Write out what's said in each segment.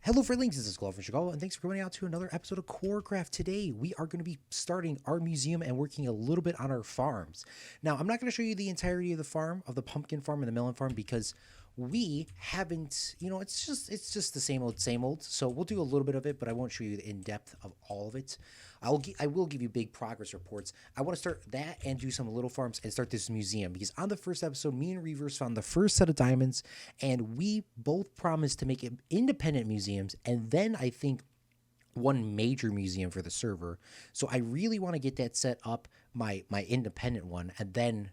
Hello, friendlings. This is Claude from Chicago, and thanks for coming out to another episode of QuaraCraft. Today, we are going to be starting our museum and working a little bit on our farms. Now, I'm not going to show you the entirety of the farm, of the pumpkin farm and the melon farm, because we haven't, it's just the same old, same old. So we'll do a little bit of it, but I won't show you the in depth of all of it. I will give you big progress reports. I want to start that and do some little farms and start this museum because on the first episode, me and Reavers found the first set of diamonds, and we both promised to make independent museums, and then I think one major museum for the server. So I really want to get that set up, my independent one, and then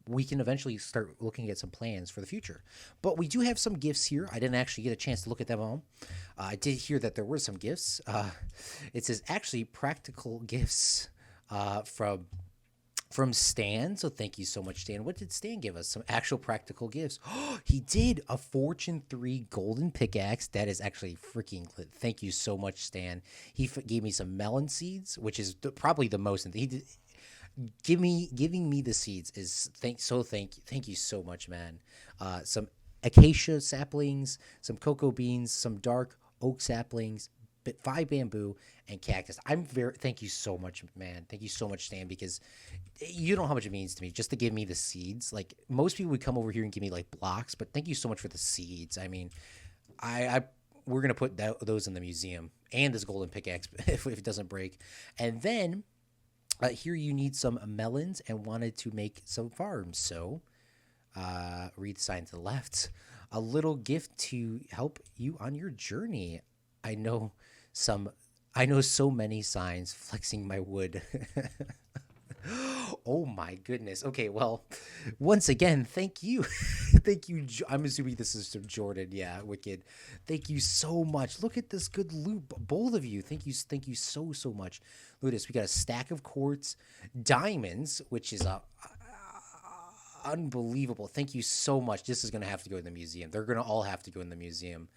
we can eventually start looking at some plans for the future. But we do have some gifts here. I didn't actually get a chance to look at them all. I did hear that there were some gifts. It says actually practical gifts from Stan. So thank you so much, Stan. What did Stan give us? Some actual practical gifts. He did a Fortune 3 golden pickaxe. That is actually freaking lit. Thank you so much, Stan. He gave me some melon seeds, which is probably the most. He did, giving me the seeds is thank you so much, man. Some acacia saplings, some cocoa beans, some dark oak saplings, 5 bamboo, and cactus. Thank you so much, man. Thank you so much, Stan, because you don't know how much it means to me just to give me the seeds. Like, most people would come over here and give me like blocks, but thank you so much for the seeds. I mean, we're gonna put those in the museum and this golden pickaxe if it doesn't break. And then here you need some melons and wanted to make some farms. So read the sign to the left. A little gift to help you on your journey. I know so many signs flexing my wood. Oh my goodness. Okay, well, once again, thank you. Thank you. I'm assuming this is from Jordan. Yeah, wicked. Thank you so much. Look at this good loot. Both of you. Thank you so much. Look at this. We got a stack of quartz, diamonds, which is unbelievable. Thank you so much. This is going to have to go in the museum. They're going to all have to go in the museum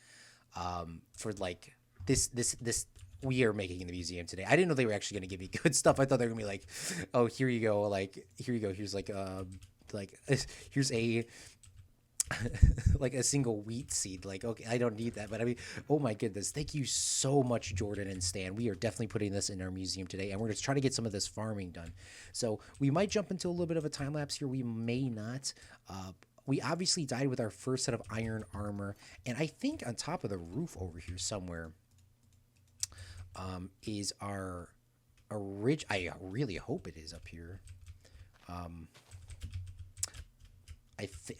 for like this we are making in the museum today. I didn't know they were actually going to give me good stuff. I thought they were going to be like, oh, here you go. Like, here you go. Here's like here's a, like a single wheat seed. Like, okay, I don't need that. But I mean, oh my goodness. Thank you so much, Jordan and Stan. We are definitely putting this in our museum today, and we're going to try to get some of this farming done. So we might jump into a little bit of a time lapse here. We may not. We obviously died with our first set of iron armor, and I think on top of the roof over here somewhere is our ridge. I really hope it is up here.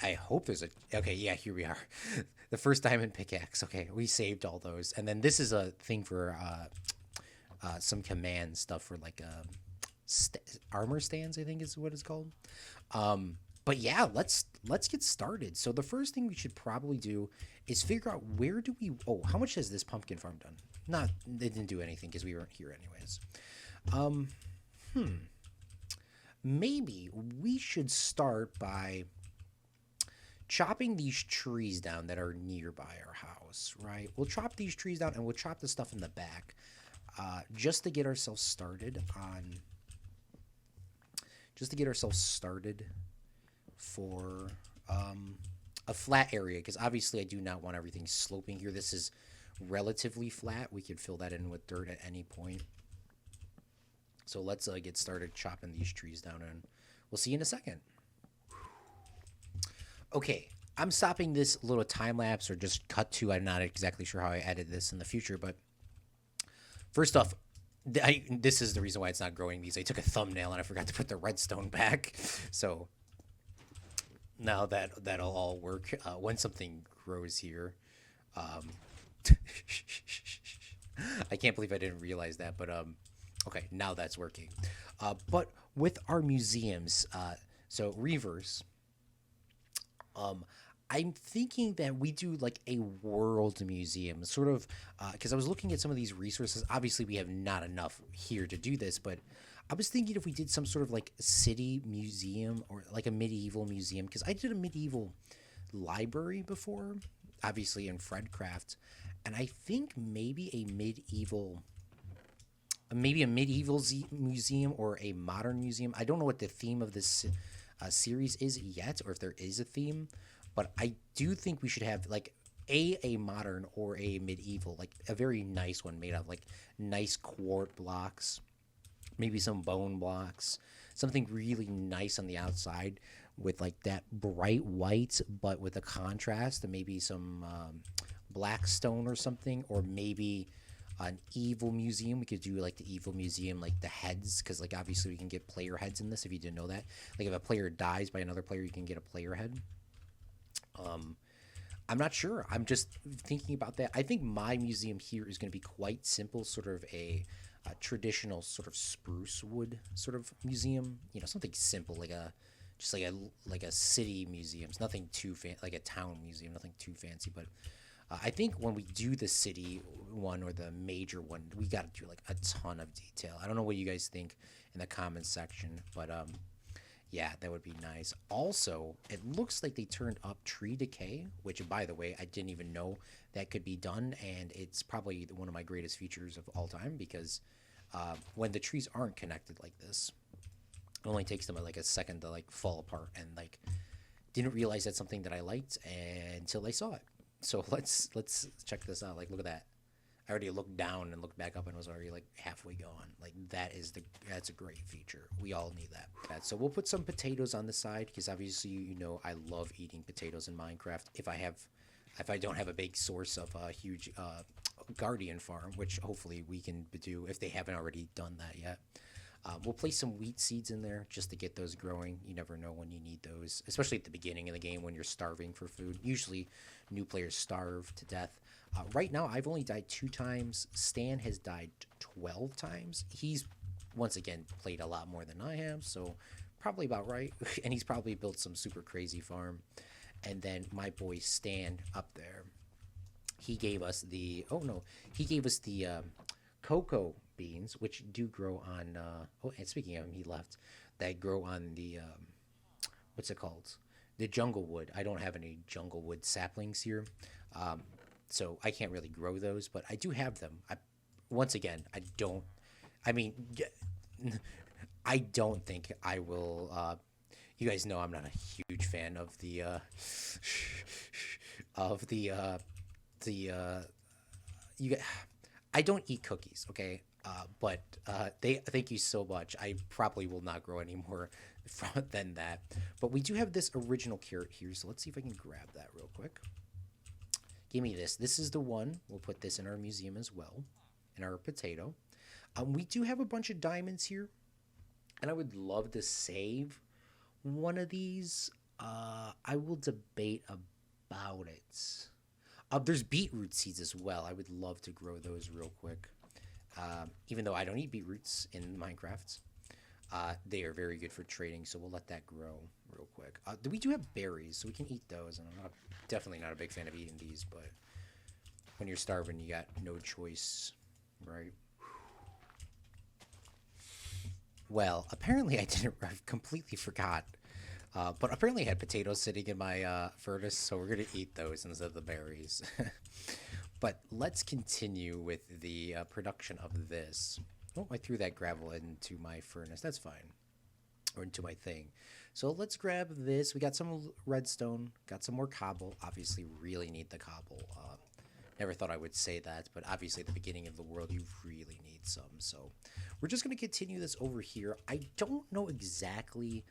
I hope there's a, okay, yeah, here we are. The first diamond pickaxe. Okay, we saved all those. And then this is a thing for some command stuff for like armor stands, I think is what it's called. But yeah, let's get started. So the first thing we should probably do is figure out how much has this pumpkin farm done? They didn't do anything because we weren't here anyways. Maybe we should start by chopping these trees down that are nearby our house, right? We'll chop these trees down and we'll chop the stuff in the back just to get ourselves started for a flat area, because obviously I do not want everything sloping here. This is relatively flat. We can fill that in with dirt at any point. So let's get started chopping these trees down, and we'll see you in a second. Okay, I'm stopping this little time lapse or just cut to. I'm not exactly sure how I edit this in the future, but first off, this is the reason why it's not growing these. I took a thumbnail and I forgot to put the redstone back. So now that'll all work when something grows here. I can't believe I didn't realize that, but okay, now that's working. But with our museums, so Reavers, I'm thinking that we do like a world museum, sort of, because I was looking at some of these resources. Obviously, we have not enough here to do this, but I was thinking if we did some sort of like city museum or like a medieval museum, because I did a medieval library before, obviously in Fredcraft, and I think maybe a medieval museum or a modern museum. I don't know what the theme of this series is yet, or if there is a theme, but I do think we should have like a modern or a medieval, like a very nice one made out of like nice quart blocks, maybe some bone blocks, something really nice on the outside with like that bright white, but with a contrast, and maybe some black stone or something, or maybe an evil museum. We could do like the evil museum, like the heads, because like obviously we can get player heads in this. If you didn't know that, like if a player dies by another player, you can get a player head. I'm not sure. I'm just thinking about that. I think my museum here is going to be quite simple, sort of a traditional sort of spruce wood sort of museum. You know, something simple like a just like a city museum. It's nothing too like a town museum, nothing too fancy. But I think when we do the city one or the major one, we got to do like a ton of detail. I don't know what you guys think in the comments section, but yeah, that would be nice. Also, it looks like they turned up tree decay, which, by the way, I didn't even know that could be done, and it's probably one of my greatest features of all time because when the trees aren't connected like this, it only takes them like a second to like fall apart, and like didn't realize that's something that I liked until I saw it. So let's check this out. Like, look at that. I already looked down and looked back up and was already like halfway gone. Like that's a great feature. We all need that. So we'll put some potatoes on the side because obviously you know I love eating potatoes in Minecraft. If I don't have a big source of a huge guardian farm, which hopefully we can do if they haven't already done that yet. We'll place some wheat seeds in there just to get those growing. You never know when you need those, especially at the beginning of the game when you're starving for food. Usually, new players starve to death. Right now, I've only died 2 times. Stan has died 12 times. He's, once again, played a lot more than I have, so probably about right. And he's probably built some super crazy farm. And then my boy Stan up there, he gave us the, oh no, he gave us the cocoa beans, which do grow on, oh, and speaking of him, he left, that grow on the, what's it called? The jungle wood. I don't have any jungle wood saplings here. So I can't really grow those, but I do have them. Once again, I mean, I don't think I will, you guys know I'm not a huge fan of of you, I don't eat cookies, okay? Thank you so much. I probably will not grow any more than that. But we do have this original carrot here, so let's see if I can grab that real quick. Give me this. This is the one. We'll put this in our museum as well, in our potato. We do have a bunch of diamonds here, and I would love to save one of these. I will debate about it. There's beetroot seeds as well. I would love to grow those real quick. Even though I don't eat beetroots in Minecraft, they are very good for trading, so we'll let that grow real quick. We do have berries, so we can eat those, and I'm definitely not a big fan of eating these, but when you're starving, you got no choice, right? Well, apparently I didn't, I completely forgot. But apparently I had potatoes sitting in my furnace, so we're going to eat those instead of the berries. But let's continue with the production of this. Oh, I threw that gravel into my furnace. That's fine. Or into my thing. So let's grab this. We got some redstone. Got some more cobble. Obviously, really need the cobble. Never thought I would say that, but obviously at the beginning of the world, you really need some. So we're just going to continue this over here. I don't know exactly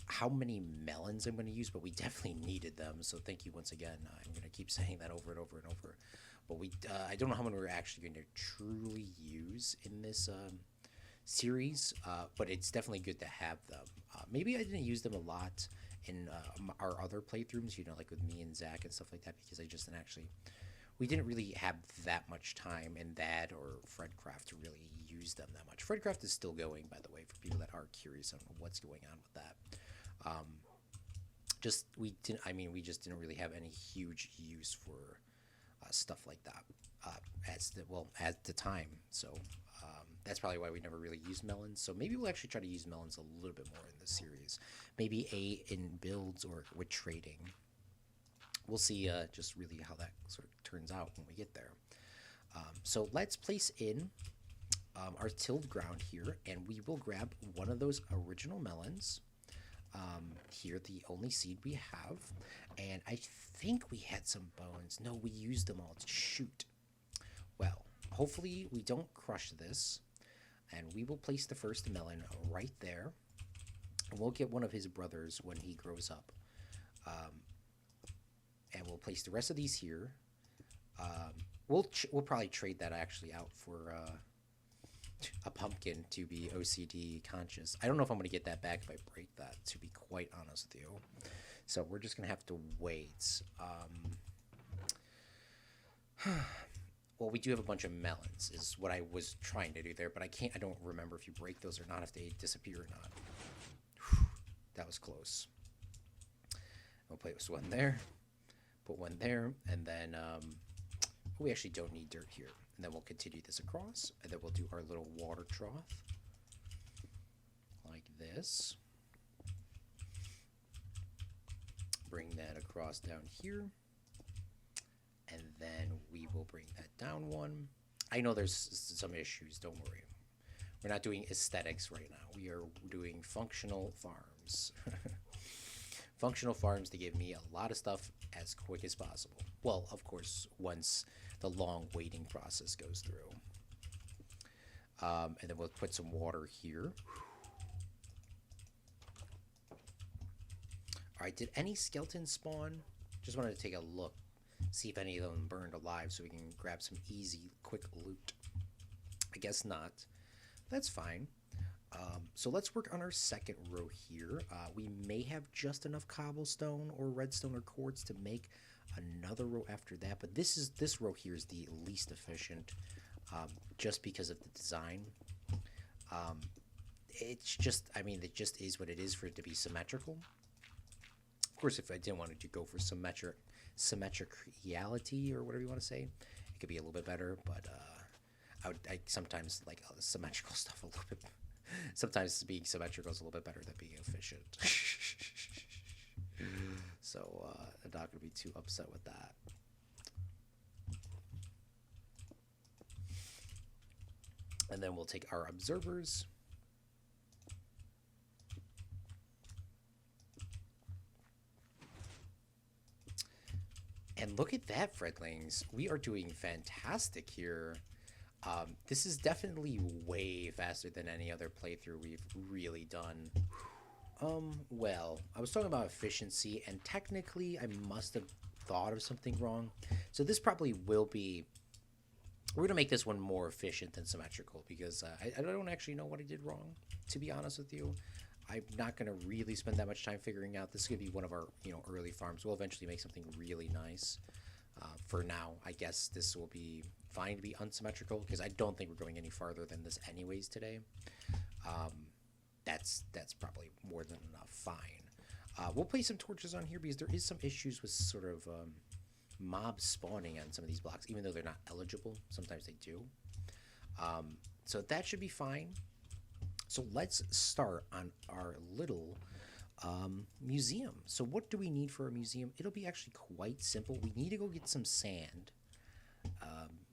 how many melons I'm going to use, but we definitely needed them. So thank you once again. I'm going to keep saying that over and over and over. But I don't know how many we're actually going to truly use in this series, but it's definitely good to have them. Maybe I didn't use them a lot in our other playthroughs, you know, like with me and Zach and stuff like that, because we didn't really have that much time in that or Fredcraft to really use them that much. Fredcraft is still going, by the way, for people that are curious on what's going on with that. We just didn't really have any huge use for stuff like that at the time. So that's probably why we never really used melons. So maybe we'll actually try to use melons a little bit more in this series. Maybe in builds or with trading. We'll see just really how that sort of turns out when we get there. So let's place in our tilled ground here, and we will grab one of those original melons. Here, the only seed we have. And I think we had some bones. No, we used them all to shoot. Well, hopefully we don't crush this. And we will place the first melon right there. And we'll get one of his brothers when he grows up. And we'll place the rest of these here. We'll probably trade that actually out for a pumpkin to be OCD conscious. I don't know if I'm going to get that back if I break that, to be quite honest with you. So we're just going to have to wait. Well, we do have a bunch of melons, is what I was trying to do there, but I don't remember if you break those or not, if they disappear or not. Whew, that was close. We'll place one there, put one there, and then we actually don't need dirt here. And then we'll continue this across, and then we'll do our little water trough like this. Bring that across down here. And then we will bring that down one. I know there's some issues, don't worry. We're not doing aesthetics right now. We are doing functional farms. Functional farms to give me a lot of stuff as quick as possible. Well, of course, once the long waiting process goes through. And then we'll put some water here. All right, did any skeletons spawn? Just wanted to take a look. See if any of them burned alive so we can grab some easy, quick loot. I guess not. That's fine. So let's work on our second row here. We may have just enough cobblestone or redstone or quartz to make another row after that, but this row here is the least efficient, just because of the design. It's just, I mean, it just is what it is for it to be symmetrical. Of course, if I didn't want to go for symmetricality or whatever you want to say, it could be a little bit better, but I sometimes like symmetrical stuff a little bit. Sometimes being symmetrical is a little bit better than being efficient. So I'm not going to be too upset with that. And then we'll take our observers. And look at that, Fredlings. We are doing fantastic here. This is definitely way faster than any other playthrough we've really done. Well, I was talking about efficiency, and technically I must have thought of something wrong. So this probably will be... We're going to make this one more efficient than symmetrical, because I don't actually know what I did wrong, to be honest with you. I'm not going to really spend that much time figuring out. This is going to be one of our, early farms. We'll eventually make something really nice. For now, I guess this will be fine to be unsymmetrical, because I don't think we're going any farther than this anyways today. That's probably more than enough. Fine. We'll place some torches on here, because there is some issues with sort of mob spawning on some of these blocks, even though they're not eligible. Sometimes they do. So that should be fine. So let's start on our little museum. So what do we need for a museum? It'll be actually quite simple. We need to go get some sand.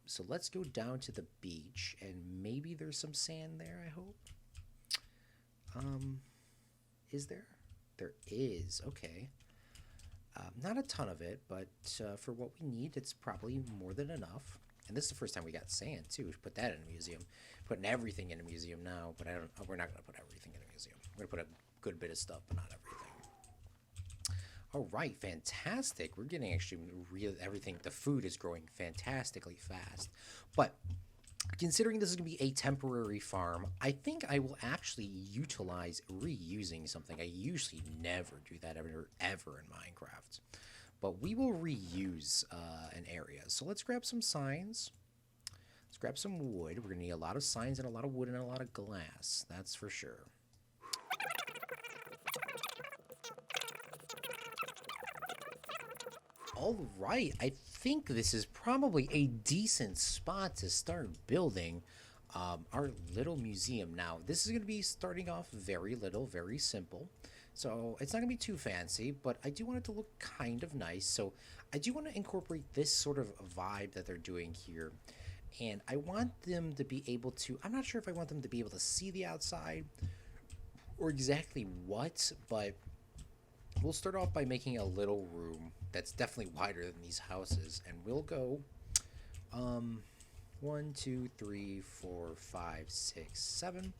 So let's go down to the beach, and maybe there's some sand there, I hope. Is there? There is. Okay. Not a ton of it, but for what we need, it's probably more than enough. And this is the first time we got sand, too. We should put that in a museum. Putting everything in a museum now, but we're not going to put everything in a museum. We're going to put a good bit of stuff, but not everything. All right, fantastic. We're getting actually everything. The food is growing fantastically fast. But considering this is going to be a temporary farm, I think I will actually utilize reusing something. I usually never do that ever in Minecraft. But we will reuse an area. So let's grab some signs. Let's grab some wood. We're going to need a lot of signs and a lot of wood and a lot of glass. That's for sure. All right. I think this is probably a decent spot to start building our little museum. Now, this is going to be starting off very little, very simple. So it's not going to be too fancy, but I do want it to look kind of nice. So I do want to incorporate this sort of vibe that they're doing here. And I want them to be able to, I'm not sure if I want them to be able to see the outside or exactly what, but we'll start off by making a little room that's definitely wider than these houses, and we'll go 1, 2, 3, 4, 5, 6, 7.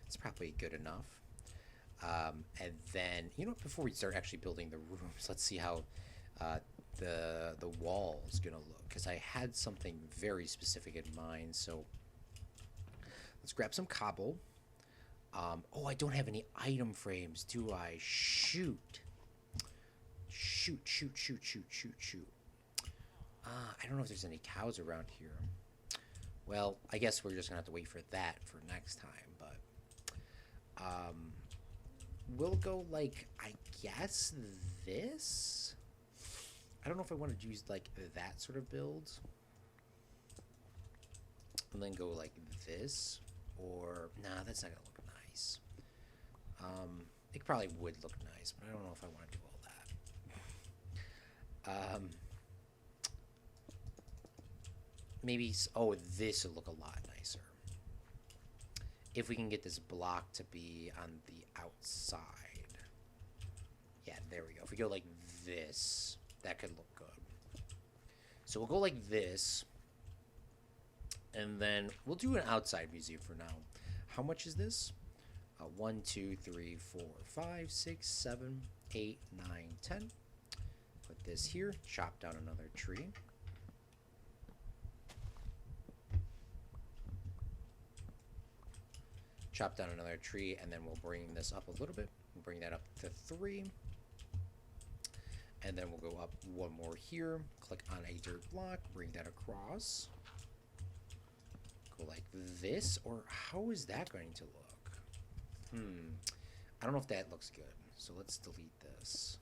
It's probably good enough. And then, you know, before we start actually building the rooms, let's see how the wall is gonna look, because I had something very specific in mind. So let's grab some cobble. Oh, I don't have any item frames, do I? Shoot. I don't know if there's any cows around here. Well, I guess we're just gonna have to wait for that for next time, but we'll go like, I guess this. I don't know if I want to use like that sort of build and then go like this, or nah, that's not gonna look nice. It probably would look nice, but I don't know if I want to do all that. Maybe, oh, this would look a lot nicer if we can get this block to be on the outside. Yeah, there we go. If we go like this, that could look good. So we'll go like this, and then we'll do an outside museum for now. How much is this? 1, 2, 3, 4, 5, 6, 7, 8, 9, 10. Put this here. Chop down another tree. Chop down another tree, and then we'll bring this up a little bit. We'll bring that up to 3. And then we'll go up one more here. Click on a dirt block. Bring that across. Go like this. Or how is that going to look? I don't know if that looks good. So let's delete this.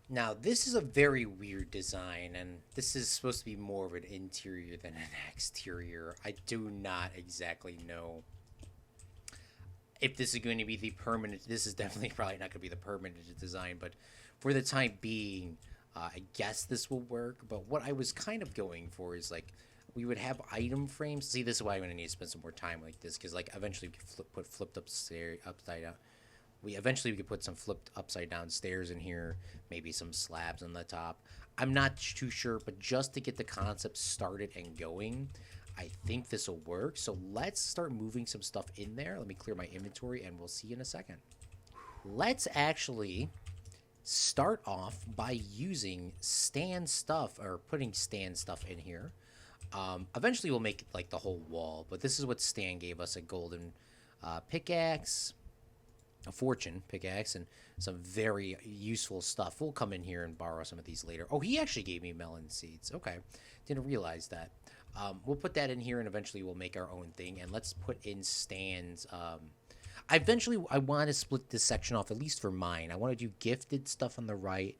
Now, this is a very weird design, and this is supposed to be more of an interior than an exterior. I do not exactly know if this is going to be the permanent. This is definitely probably not going to be the permanent design, but for the time being, I guess this will work. But what I was kind of going for is, like, we would have item frames. See, this is why I'm going to need to spend some more time like this, because, like, eventually we could put flipped upside down. Eventually we could put some flipped upside down stairs in here, maybe some slabs on the top. I'm not too sure, but just to get the concept started and going, I think this will work. So let's start moving some stuff in there. Let me clear my inventory, and we'll see you in a second. Let's actually start off by using stand stuff, or putting stand stuff in here. Eventually we'll make like the whole wall, but this is what Stan gave us: a golden pickaxe, a fortune pickaxe, and some very useful stuff. We'll come in here and borrow some of these later. Oh, he actually gave me melon seeds. Okay, didn't realize that. We'll put that in here, and eventually we'll make our own thing. And let's put in stands. I want to split this section off, at least for mine. I want to do gifted stuff on the right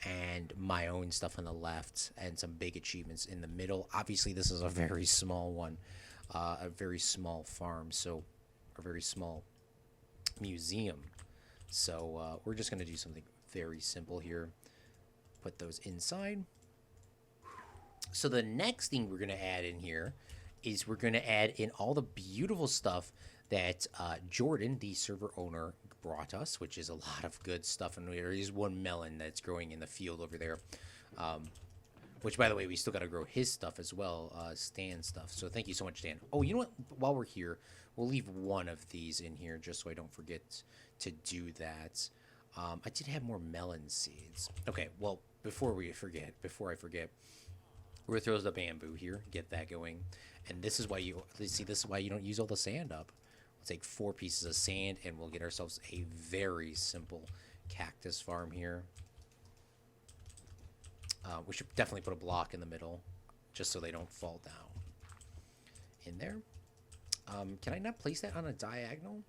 and my own stuff on the left, and some big achievements in the middle. Obviously, this is a very small one, a very small farm, so a very small museum. So we're just going to do something very simple here. Put those inside. So the next thing we're going to add in here is we're going to add in all the beautiful stuff that Jordan, the server owner, brought us, which is a lot of good stuff. And there is one melon that's growing in the field over there, which, by the way, we still got to grow his stuff as well, Stan stuff. So thank you so much, Stan. Oh, you know what? While we're here, we'll leave one of these in here just so I don't forget to do that. I did have more melon seeds. Okay, well, before I forget, we're going to throw the bamboo here, get that going. And this is why you don't use all the sand up. We'll take 4 pieces of sand, and we'll get ourselves a very simple cactus farm here. We should definitely put a block in the middle, just so they don't fall down in there. Can I not place that on a diagonal?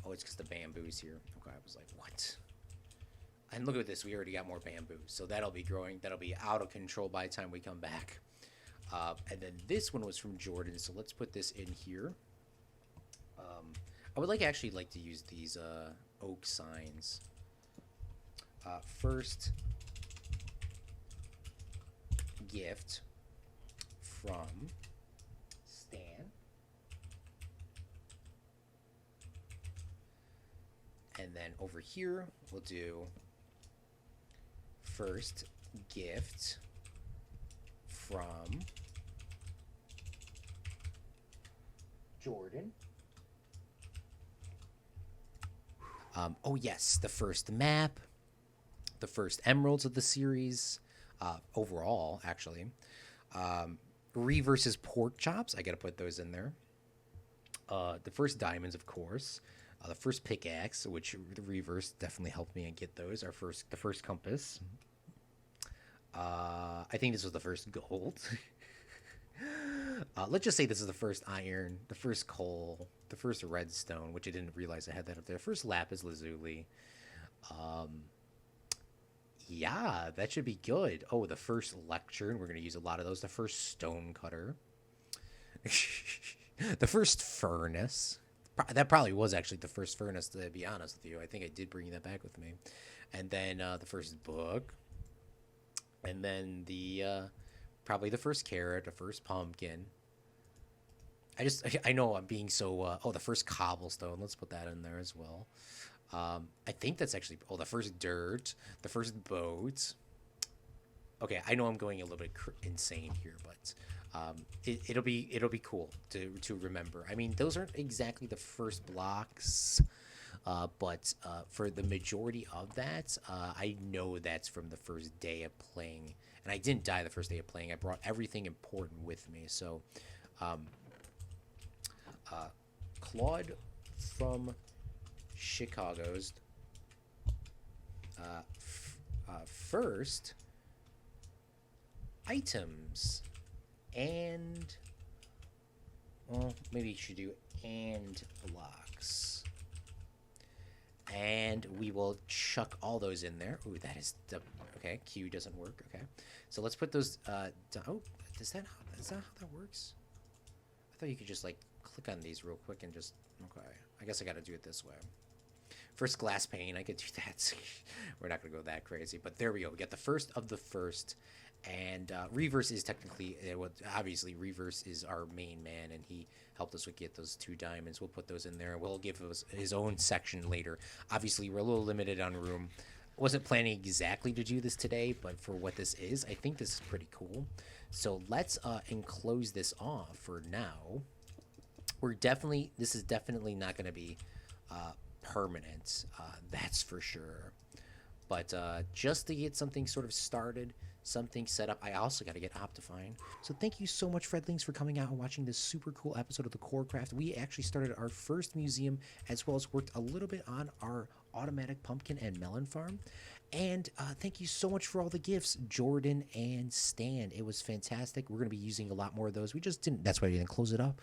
Oh, it's because the bamboo's here. Okay, I was like, what? And look at this, we already got more bamboo. So that'll be growing. That'll be out of control by the time we come back. And then this one was from Jordan, so let's put this in here. I would actually like to use these oak signs. First gift from Stan. And then over here, we'll do first gift from Jordan. Oh yes, the first map, the first emeralds of the series, overall actually. Reverse's pork chops, I gotta put those in there. The first diamonds, of course. The first pickaxe, which the reverse definitely helped me and get those. The first compass. I think this was the first gold. Let's just say this is the first iron, the first coal, the first redstone, which I didn't realize I had that up there. First lapis lazuli. Yeah, that should be good. Oh, the first lectern. We're going to use a lot of those. The first stone cutter. The first furnace. That probably was actually the first furnace, to be honest with you. I think I did bring that back with me. And then the first book. And then probably the first carrot, the first pumpkin. I know I'm being so, the first cobblestone. Let's put that in there as well. I think that's actually, the first dirt, the first boat. Okay, I know I'm going a little bit insane here, but it'll be cool to remember. I mean, those aren't exactly the first blocks, but for the majority of that, I know that's from the first day of playing. And I didn't die the first day of playing. I brought everything important with me. So, Claude from Chicago's first items, and maybe you should do and blocks, and we will chuck all those in there. Ooh, that is okay. Q doesn't work. Okay, so let's put those oh, is that how that works? I thought you could just like click on these real quick and just, okay, I guess I got to do it this way. First glass pane, I could do that. We're not going to go that crazy, but there we go. We got the first of the first, and Reverse is technically, obviously Reverse is our main man, and he helped us with get those 2 diamonds. We'll put those in there. We'll give us his own section later. Obviously, we're a little limited on room. Wasn't planning exactly to do this today, but for what this is, I think this is pretty cool. So let's enclose this off for now. This is definitely not going to be permanent, that's for sure. But just to get something sort of started, something set up, I also got to get Optifine. So thank you so much, Fredlings, for coming out and watching this super cool episode of the QuaraCraft. We actually started our first museum, as well as worked a little bit on our automatic pumpkin and melon farm. And thank you so much for all the gifts, Jordan and Stan. It was fantastic. We're going to be using a lot more of those. We just didn't, that's why we didn't close it up.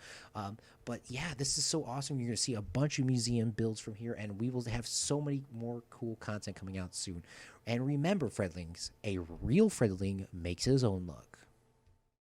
But yeah, this is so awesome. You're going to see a bunch of museum builds from here, and we will have so many more cool content coming out soon. And remember, Fredlings, a real Fredling makes his own luck.